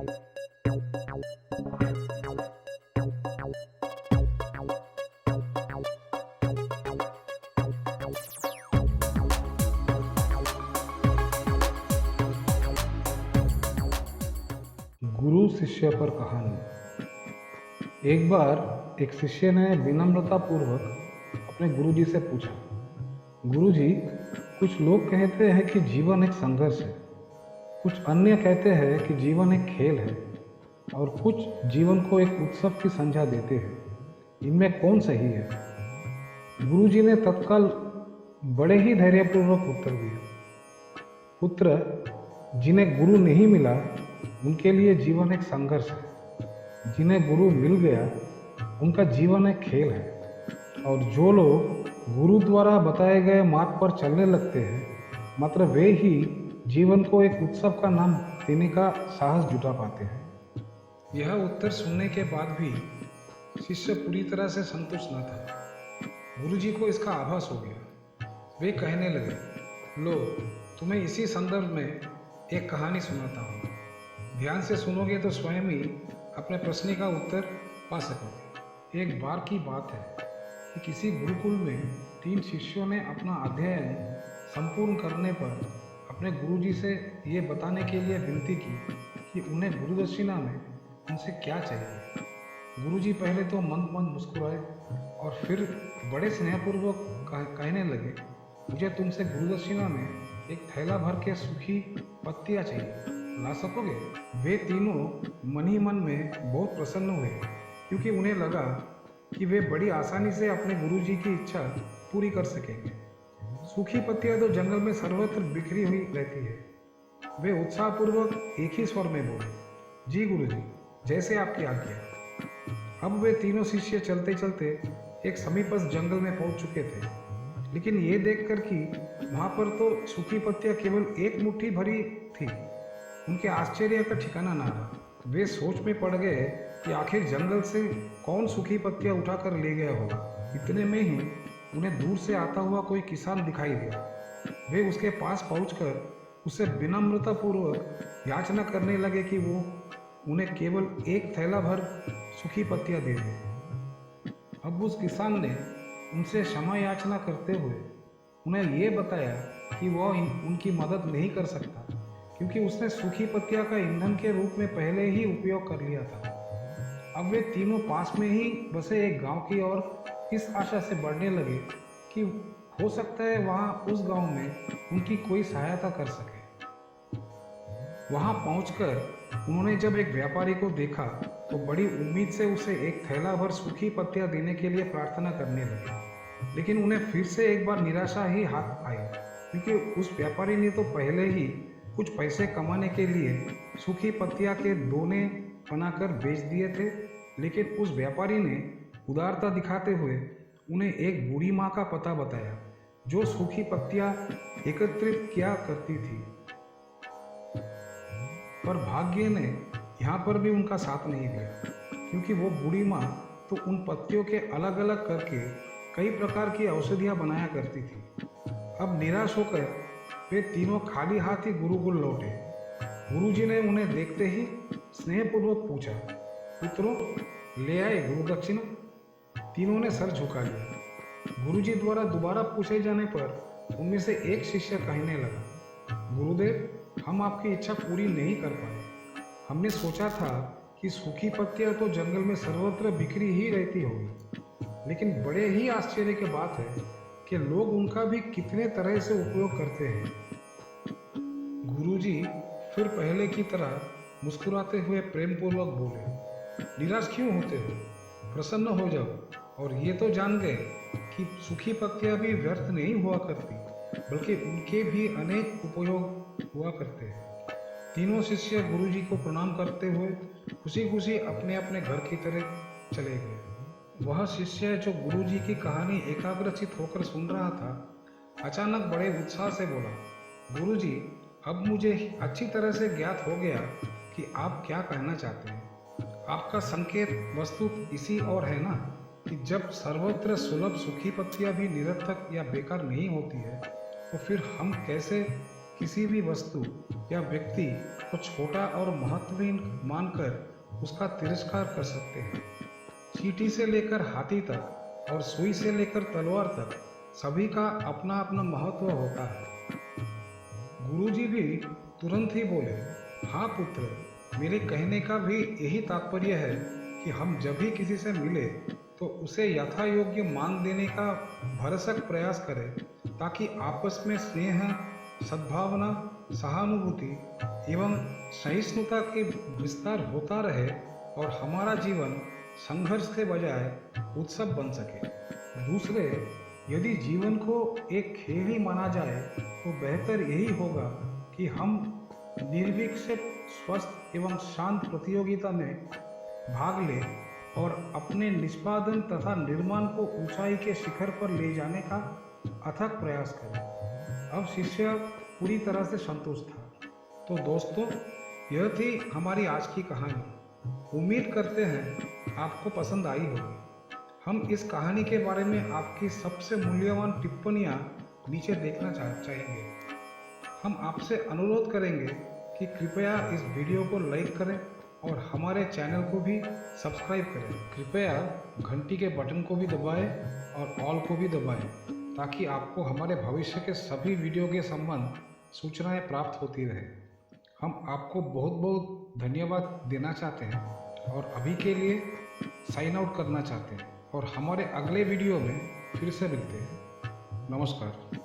गुरु शिष्य पर कहानी। एक बार एक शिष्य ने विनम्रता पूर्वक अपने गुरुजी से पूछा, गुरुजी, कुछ लोग कहते हैं कि जीवन एक संघर्ष है, कुछ अन्य कहते हैं कि जीवन एक खेल है और कुछ जीवन को एक उत्सव की संज्ञा देते हैं। इनमें कौन सही है? गुरुजी ने तत्काल बड़े ही धैर्यपूर्वक उत्तर दिया, पुत्र, जिन्हें गुरु नहीं मिला उनके लिए जीवन एक संघर्ष है, जिन्हें गुरु मिल गया उनका जीवन एक खेल है। और जो लोग गुरु द्वारा बताए गए मार्ग पर चलने लगते हैं, मात्र वे ही जीवन को एक उत्सव का नाम देने का साहस जुटा पाते हैं। यह उत्तर सुनने के बाद भी शिष्य पूरी तरह से संतुष्ट न था। गुरुजी को इसका आभास हो गया। वे कहने लगे, लो, तुम्हें इसी संदर्भ में एक कहानी सुनाता हूँ। ध्यान से सुनोगे तो स्वयं ही अपने प्रश्न का उत्तर पा सकोगे। एक बार की बात है कि किसी गुरुकुल में 3 शिष्यों ने अपना अध्ययन संपूर्ण करने पर अपने गुरुजी से ये बताने के लिए विनती की कि उन्हें गुरुदक्षिणा में उनसे क्या चाहिए। गुरुजी पहले तो मंद मंद मुस्कुराए और फिर बड़े स्नेहपूर्वक कहने लगे, मुझे तुमसे गुरुदक्षिणा में एक थैला भर के सूखी पत्तियाँ चाहिए, ला सकोगे? वे तीनों मन ही मन में बहुत प्रसन्न हुए, क्योंकि उन्हें लगा कि वे बड़ी आसानी से अपने गुरुजी की इच्छा पूरी कर सकेंगे। सूखी पत्तियां तो जंगल में सर्वत्र बिखरी हुई रहती है। वे उत्साहपूर्वक एक ही स्वर में बोले, जी गुरुजी, जैसे आपकी आज्ञा। अब वे तीनों शिष्य चलते चलते एक समीपस्थ जंगल में पहुंच चुके थे, लेकिन ये देखकर कि वहां पर तो सूखी पत्तियां केवल एक मुट्ठी भरी थी, उनके आश्चर्य का ठिकाना ना रहा। वे सोच में पड़ गए कि आखिर जंगल से कौन सूखी पत्तियां उठाकर ले गया होगा। इतने में ही उन्हें दूर से आता हुआ कोई किसान दिखाई दिया। वे उसके पास पहुंचकर उससे विनम्रतापूर्वक याचना करने लगे कि वो उन्हें केवल एक थैला भर सूखी पत्तियां दे दे। अब उस किसान ने उनसे क्षमा याचना करते हुए उन्हें ये बताया कि वह उनकी मदद नहीं कर सकता, क्योंकि उसने सूखी पत्तियां का ईंधन के रूप में पहले ही उपयोग कर लिया था। अब वे तीनों पास में ही बसे एक गांव की ओर इस आशा से बढ़ने लगे कि हो सकता है वहां उस गांव में उनकी कोई सहायता कर सके। वहां पहुंचकर उन्होंने जब एक व्यापारी को देखा तो बड़ी उम्मीद से उसे एक थैला भर सूखी पत्तियां देने के लिए प्रार्थना करने लगे, लेकिन उन्हें फिर से एक बार निराशा ही हाथ आई, क्योंकि उस व्यापारी ने तो पहले ही कुछ पैसे कमाने के लिए सूखी पत्तियां के दोने बनाकर बेच दिए थे। लेकिन उस व्यापारी ने उदारता दिखाते हुए उन्हें एक बूढ़ी माँ का पता बताया, जो सूखी पत्तियां एकत्रित किया करती थी। पर भाग्य ने यहाँ पर भी उनका साथ नहीं दिया, क्योंकि वो बूढ़ी माँ तो उन पत्तियों के अलग अलग करके कई प्रकार की औषधियाँ बनाया करती थी। अब निराश होकर वे तीनों खाली हाथ ही गुरुकुल लौटे। गुरुजी ने उन्हें देखते ही स्नेहपूर्वक पूछा, पुत्रों, ले आए गुरु दक्षिणा? तीनों ने सर झुका लिया। गुरुजी द्वारा दोबारा पूछे जाने पर उनमें से एक शिष्य कहने लगा, गुरुदेव, हम आपकी इच्छा पूरी नहीं कर पाए। हमने सोचा था कि सूखी पत्तियां तो जंगल में सर्वत्र बिखरी ही रहती होगी, लेकिन बड़े ही आश्चर्य की बात है कि लोग उनका भी कितने तरह से उपयोग करते हैं। गुरुजी फिर पहले की तरह मुस्कुराते हुए प्रेमपूर्वक बोले, निराश क्यों होते हो? प्रसन्न हो जाओ और ये तो जान गए कि सूखी पत्तियां भी व्यर्थ नहीं हुआ करती, बल्कि उनके भी अनेक उपयोग हुआ करते हैं। तीनों शिष्य गुरुजी को प्रणाम करते हुए खुशी खुशी अपने अपने घर की तरह चले गए। वह शिष्य जो गुरुजी की कहानी एकाग्रचित होकर सुन रहा था, अचानक बड़े उत्साह से बोला, गुरुजी, अब मुझे अच्छी तरह से ज्ञात हो गया कि आप क्या कहना चाहते हैं। आपका संकेत वस्तु इसी और है ना, कि जब सर्वत्र सुलभ सूखी पत्तियां भी निरर्थक या बेकार नहीं होती है, तो फिर हम कैसे किसी भी वस्तु या व्यक्ति को छोटा और महत्वहीन मानकर उसका तिरस्कार कर सकते हैं। चींटी से लेकर हाथी तक और सुई से लेकर तलवार तक सभी का अपना अपना महत्व होता है। गुरुजी भी तुरंत ही बोले, हाँ पुत्र, मेरे कहने का भी यही तात्पर्य है कि हम जब भी किसी से मिले तो उसे यथा योग्य मान देने का भरसक प्रयास करें, ताकि आपस में स्नेह, सद्भावना, सहानुभूति एवं सहिष्णुता के विस्तार होता रहे और हमारा जीवन संघर्ष के बजाय उत्सव बन सके। दूसरे, यदि जीवन को एक खेल ही माना जाए तो बेहतर यही होगा कि हम निर्भीक से स्वस्थ एवं शांत प्रतियोगिता में भाग लें और अपने निष्पादन तथा निर्माण को ऊंचाई के शिखर पर ले जाने का अथक प्रयास करें। अब शिष्य पूरी तरह से संतुष्ट था। तो दोस्तों, यह थी हमारी आज की कहानी। उम्मीद करते हैं आपको पसंद आई होगी। हम इस कहानी के बारे में आपकी सबसे मूल्यवान टिप्पणियां नीचे देखना चाहेंगे। हम आपसे अनुरोध करेंगे कि कृपया इस वीडियो को लाइक करें और हमारे चैनल को भी सब्सक्राइब करें। कृपया घंटी के बटन को भी दबाएं और ऑल को भी दबाएं, ताकि आपको हमारे भविष्य के सभी वीडियो के संबंध सूचनाएं प्राप्त होती रहे। हम आपको बहुत बहुत धन्यवाद देना चाहते हैं और अभी के लिए साइन आउट करना चाहते हैं और हमारे अगले वीडियो में फिर से मिलते हैं। नमस्कार।